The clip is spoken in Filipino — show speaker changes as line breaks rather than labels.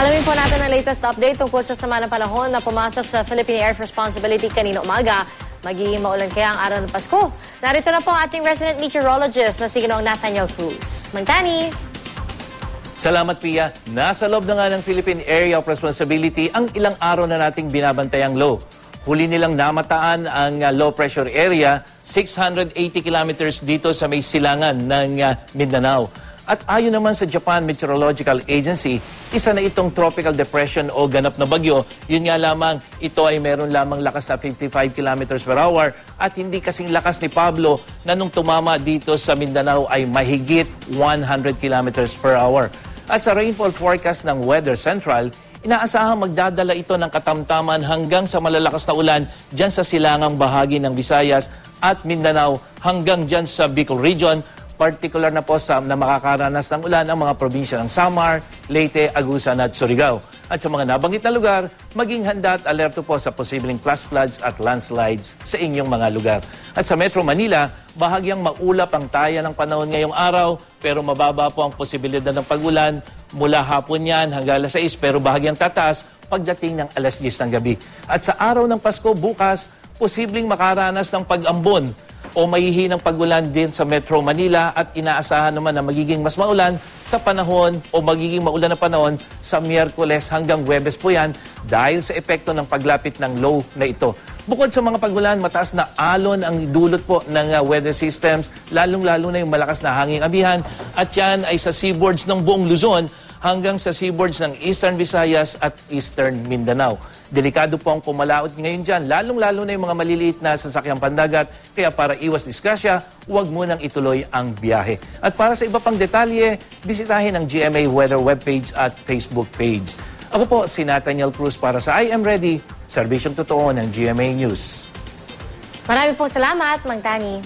Alamin po natin ang latest update tungkol sa sama ng panahon na pumasok sa Philippine Air Responsibility kanina umaga. Magiging maulan kaya ang araw ng Pasko. Narito na po ang ating resident meteorologist na si Ginoong Nathaniel Cruz. Mangtani!
Salamat, Pia. Nasa loob na nga ng Philippine Area of Responsibility ang ilang araw na nating binabantayang low. Huli nilang namataan ang low pressure area, 680 kilometers dito sa may silangan ng Mindanao. At ayon naman sa Japan Meteorological Agency, isa na itong tropical depression o ganap na bagyo. Yun nga lamang, ito ay meron lamang lakas na 55 kilometers per hour at hindi kasing lakas ni Pablo na nung tumama dito sa Mindanao ay mahigit 100 kilometers per hour. At sa rainfall forecast ng Weather Central, inaasahang magdadala ito ng katamtaman hanggang sa malalakas na ulan dyan sa silangang bahagi ng Visayas at Mindanao hanggang dyan sa Bicol Region. Particular na po na makakaranas ng ulan ang mga probinsya ng Samar, Leyte, Agusan at Surigao. At sa mga nabanggit na lugar, maging handa at alerto po sa posibleng flash floods at landslides sa inyong mga lugar. At sa Metro Manila, bahagyang maulap ang taya ng panahon ngayong araw, pero mababa po ang posibilidad ng pag-ulan mula hapon yan hanggang alas 6, pero bahagyang tataas pagdating ng alas 10 ng gabi. At sa araw ng Pasko bukas, posibleng makaranas ng pag-ambon o mahihinang pag-ulan din sa Metro Manila at inaasahan naman na magiging mas maulan sa panahon o magiging maulan na panahon sa Miyerkules hanggang Huwebes po yan dahil sa epekto ng paglapit ng low na ito. Bukod sa mga pag-ulan, mataas na alon ang dulot po ng weather systems, lalong-lalo na yung malakas na hanging amihan at yan ay sa seaboards ng buong Luzon hanggang sa seaboards ng Eastern Visayas at Eastern Mindanao. Delikado po ang pumalaot ngayon dyan, lalong-lalo na yung mga maliliit na sasakyang pandagat. Kaya para iwas disgrasya, huwag munang ituloy ang biyahe. At para sa iba pang detalye, bisitahin ang GMA Weather webpage at Facebook page. Ako po si Nathaniel Cruz para sa I Am Ready, serbisyong totoo ng GMA News.
Maraming po salamat, Mangtani.